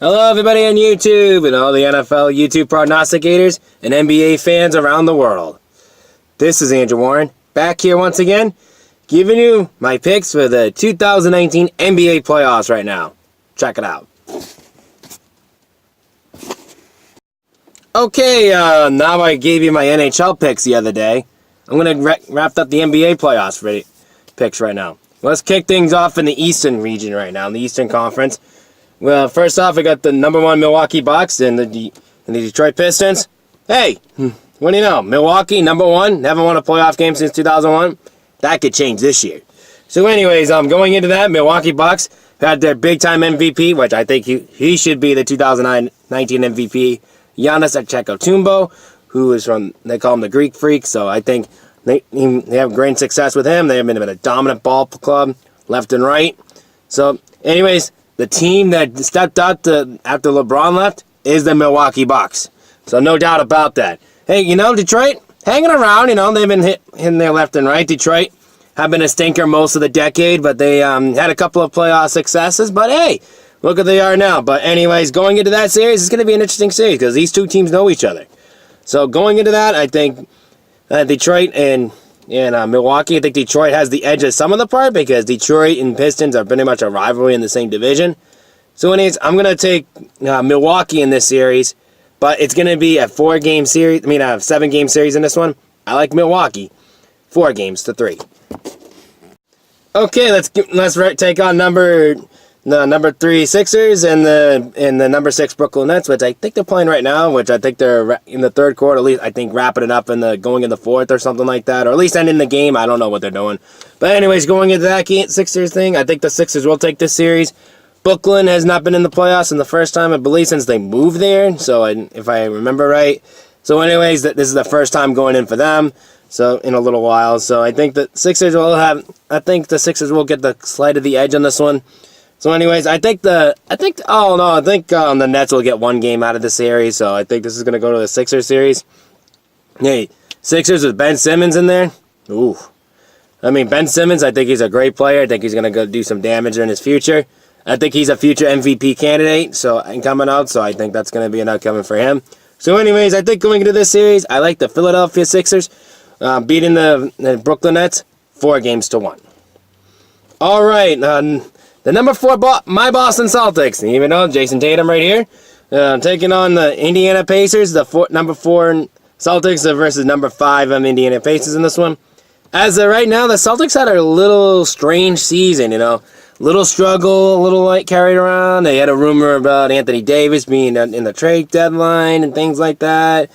Hello everybody on YouTube and all the NFL YouTube prognosticators and NBA fans around the world. This is Andrew Warren, back here once again, giving you my picks for the 2019 NBA playoffs right now. Check it out. Okay, now I gave you my NHL picks the other day. I'm going to wrap up the NBA playoffs picks right now. Let's kick things off in the Eastern region right now, in the Eastern Conference. Well, first off, I got the number one Milwaukee Bucks and the Detroit Pistons. Hey, what do you know? Milwaukee, number one, never won a playoff game since 2001. That could change this year. So anyways, going into that, Milwaukee Bucks had their big-time MVP, which I think he should be the 2019 MVP, Giannis Antetokounmpo, who is they call him the Greek Freak, so I think they have great success with him. They have been a dominant ball club, left and right. So anyways, the team that stepped up after LeBron left is the Milwaukee Bucks. So no doubt about that. Hey, Detroit, hanging around, they've been hitting their left and right. Detroit have been a stinker most of the decade, but they had a couple of playoff successes. But hey, look what they are now. But anyways, going into that series, it's going to be an interesting series because these two teams know each other. So going into that, I think Detroit and Milwaukee, I think Detroit has the edge of some of the part because Detroit and Pistons are pretty much a rivalry in the same division. So anyways, I'm going to take Milwaukee in this series, but it's going to be a 7-game series in this one. I like Milwaukee, 4-3. Okay, let's take on number 3 Sixers and the number 6 Brooklyn Nets, which I think they're playing right now, which I think they're in the third quarter, at least I think wrapping it up going in the fourth or something like that, or at least ending the game. I don't know what they're doing. But anyways, going into that Sixers thing, I think the Sixers will take this series. Brooklyn has not been in the playoffs in the first time, I believe, since they moved there, so if I remember right. So anyways, this is the first time going in for them, so in a little while. So I think the Sixers will get the slight of the edge on this one. So anyways, I think the Nets will get one game out of the series, so I think this is going to go to the Sixers series. Hey, Sixers with Ben Simmons in there? Ooh. Ben Simmons, I think he's a great player. I think he's going to go do some damage in his future. I think he's a future MVP candidate, coming out, so I think that's going to be an outcome for him. So anyways, I think going into this series, I like the Philadelphia Sixers beating the Brooklyn Nets 4-1. All right, the number 4, my Boston Celtics, even though Jason Tatum right here, taking on the Indiana Pacers, number 4 Celtics versus number 5 Indiana Pacers in this one. As of right now, the Celtics had a little strange season, little struggle, a little light carried around. They had a rumor about Anthony Davis being in the trade deadline and things like that.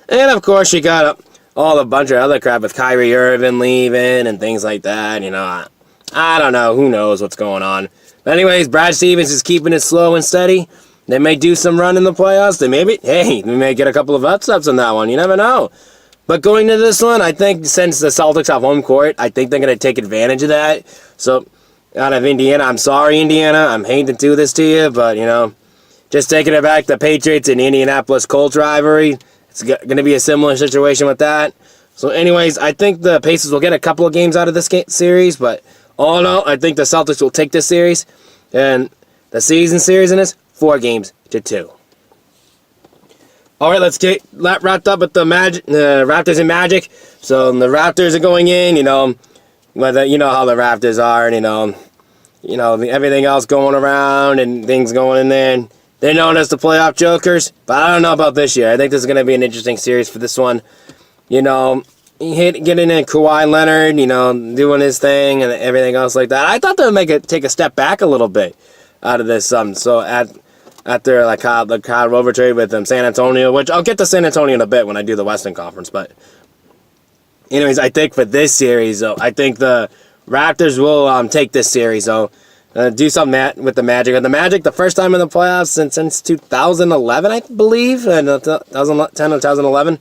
And of course, you got a bunch of other crap with Kyrie Irving leaving and things like that, I don't know. Who knows what's going on? But anyways, Brad Stevens is keeping it slow and steady. They may do some run in the playoffs. We may get a couple of upsets on that one. You never know. But going to this one, I think since the Celtics have home court, I think they're going to take advantage of that. So, out of Indiana, I'm sorry, Indiana. I'm hating to do this to you, but, just taking it back, the Patriots and Indianapolis Colts rivalry, it's going to be a similar situation with that. So anyways, I think the Pacers will get a couple of games out of this series, but all in all, I think the Celtics will take this series, and the season series in this, 4-2. All right, let's get wrapped up with the Raptors and Magic. So the Raptors are going in, whether how the Raptors are, and everything else going around and things going in there. And they're known as the playoff jokers, but I don't know about this year. I think this is going to be an interesting series for this one. Getting in Kawhi Leonard, doing his thing and everything else like that. I thought they would take a step back a little bit out of this. So after the Kyle Rover trade with San Antonio, which I'll get to San Antonio in a bit when I do the Western Conference. But anyways, I think for this series, I think the Raptors will take this series. So do something with the Magic. And the Magic, the first time in the playoffs since 2011, I believe, 2010 or 2011.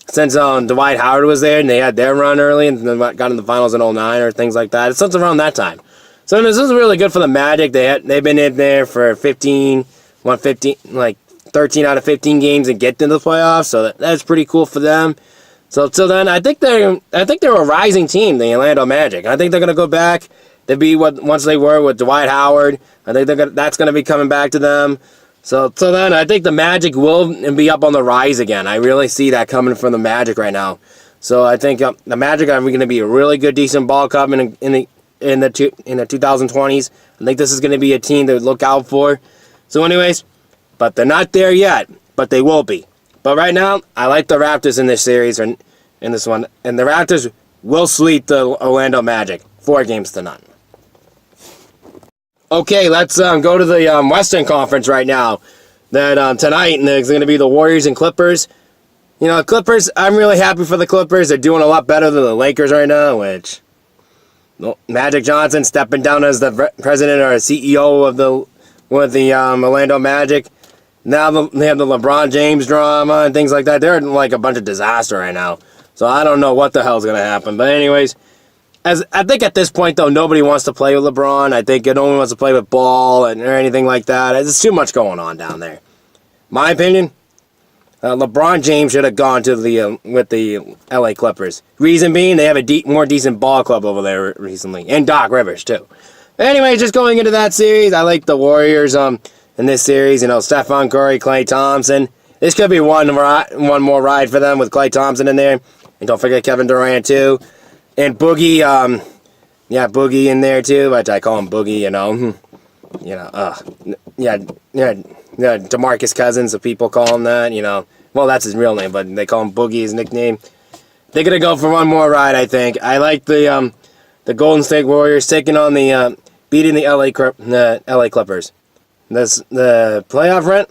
Since Dwight Howard was there and they had their run early and then got in the finals in 2009 or things like that. It's since around that time. So this is really good for the Magic. They've been in there for 13 out of 15 games and get into the playoffs. So that's pretty cool for them. So till then, I think they're a rising team, the Orlando Magic. I think they're gonna go back to be what once they were with Dwight Howard. I think that's gonna be coming back to them. So then I think the Magic will be up on the rise again. I really see that coming from the Magic right now. So I think the Magic are going to be a really good, decent ball club in the 2020s. I think this is going to be a team to look out for. So anyways, but they're not there yet, but they will be. But right now, I like the Raptors in this series, or in this one. And the Raptors will sweep the Orlando Magic 4-0. Okay, let's go to the Western Conference right now. That tonight, and there's going to be the Warriors and Clippers. You know, Clippers, I'm really happy for the Clippers. They're doing a lot better than the Lakers right now, which Magic Johnson stepping down as the president or CEO of the Orlando Magic. Now they have the LeBron James drama and things like that. They're like a bunch of disaster right now. So I don't know what the hell's going to happen. But anyways, I think at this point, though, nobody wants to play with LeBron. I think no one wants to play with Ball or anything like that. There's too much going on down there. My opinion, LeBron James should have gone to with the LA Clippers. Reason being, they have a more decent ball club over there recently. And Doc Rivers, too. Anyway, just going into that series, I like the Warriors in this series. You know, Stephon Curry, Klay Thompson. This could be one more ride for them with Klay Thompson in there. And don't forget Kevin Durant, too. And Boogie, Boogie in there, too. But I call him Boogie, you know. DeMarcus Cousins, the people call him that, you know. Well, that's his real name, but they call him Boogie, his nickname. They're going to go for one more ride, I think. I like the Golden State Warriors taking on beating the LA Clippers. The playoff run,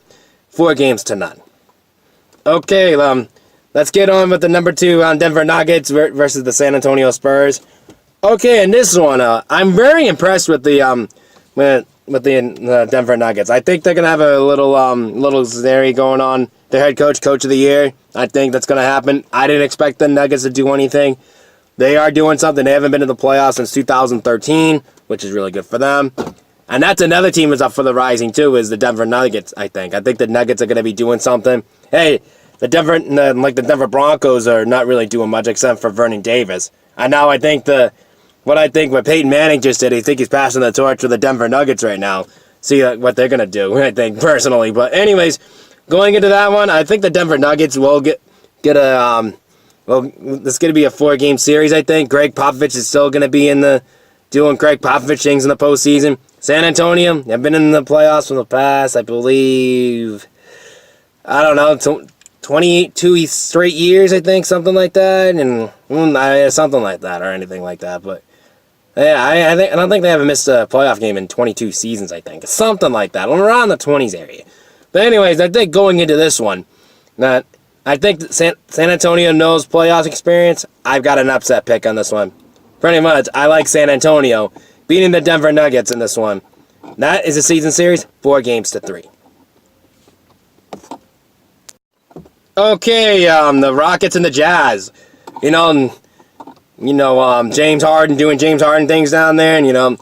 4-0. Okay, let's get on with the number 2 Denver Nuggets versus the San Antonio Spurs. Okay, in this one, I'm very impressed with the Denver Nuggets. I think they're gonna have a little theory going on. Their head coach of the year. I think that's gonna happen. I didn't expect the Nuggets to do anything. They are doing something. They haven't been in the playoffs since 2013, which is really good for them. And that's another team that's up for the rising, too, is the Denver Nuggets, I think. I think the Nuggets are going to be doing something. Hey, the Denver Broncos are not really doing much except for Vernon Davis. And now I think what Peyton Manning just did, I think he's passing the torch to the Denver Nuggets right now. See what they're going to do, I think, personally. But anyways, going into that one, I think the Denver Nuggets will get a... this is going to be a 4-game series, I think. Greg Popovich is still going to be doing Greg Popovich things in the postseason. San Antonio, they've been in the playoffs in the past, I believe, 22 straight years, I think, something like that, and something like that, or anything like that. But yeah, I don't think they haven't missed a playoff game in 22 seasons. I think something like that, around the 20s area. But anyways, I think going into this one, that I think San Antonio knows playoff experience. I've got an upset pick on this one. Pretty much, I like San Antonio beating the Denver Nuggets in this one. That is a season series, 4-3. Okay, the Rockets and the Jazz. James Harden doing James Harden things down there, and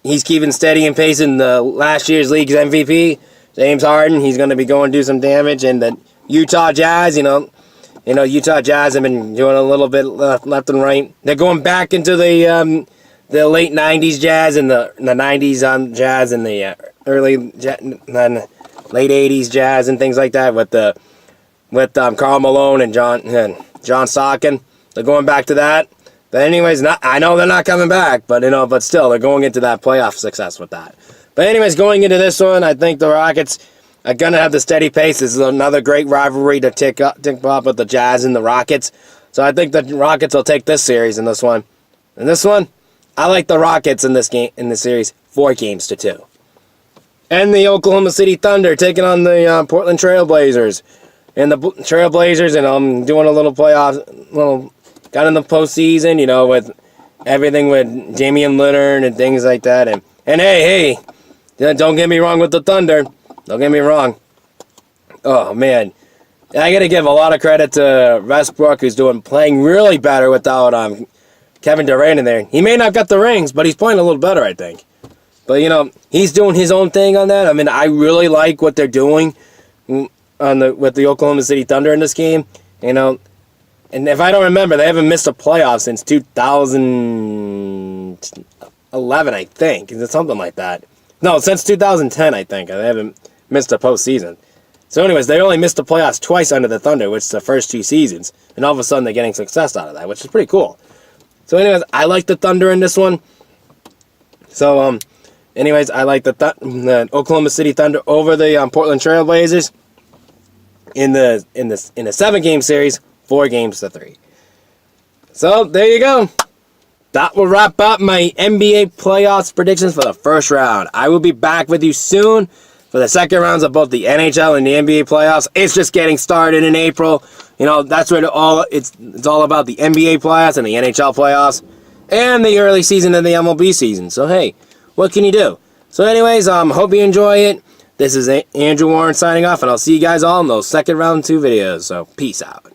he's keeping steady and pacing the last year's league's MVP. James Harden, he's going to be going to do some damage, and the Utah Jazz, Utah Jazz have been doing a little bit left and right. They're going back into the late 90s Jazz and the 90s Jazz and the late 80s Jazz and things like that with Karl Malone and John Stockton. They're going back to that. But anyways, I know they're not coming back, but still, they're going into that playoff success with that. But anyways, going into this one, I think the Rockets are going to have the steady pace. This is another great rivalry to tick up with the Jazz and the Rockets. So I think the Rockets will take this series in this one. In this one, I like the Rockets in this series, 4-2. And the Oklahoma City Thunder taking on the Portland Trail Blazers. And the Trail Blazers, doing a little playoff, got in the postseason, with everything with Damian Lillard and things like that. And hey, don't get me wrong with the Thunder. Don't get me wrong. Oh, man. I got to give a lot of credit to Westbrook, who's playing really better without Kevin Durant in there. He may not got the rings, but he's playing a little better, I think. But, he's doing his own thing on that. I really like what they're doing with the Oklahoma City Thunder in this game. And if I don't remember, they haven't missed a playoff since 2011, I think. Is it something like that? No, since 2010, I think. They haven't missed the postseason. So anyways, they only missed the playoffs twice under the Thunder, which is the first 2 seasons. And all of a sudden they're getting success out of that, which is pretty cool. So anyways, I like the Thunder in this one. So, anyways, I like the Oklahoma City Thunder over the Portland Trail Blazers in the 7-game series, 4 games to 3. So there you go. That will wrap up my NBA playoffs predictions for the first round. I will be back with you soon for the second rounds of both the NHL and the NBA playoffs. It's just getting started in April. You know, that's where it's all about, the NBA playoffs and the NHL playoffs and the early season of the MLB season. So hey, what can you do? So anyways, hope you enjoy it. This is Andrew Warren signing off, and I'll see you guys all in those second round 2 videos. So peace out.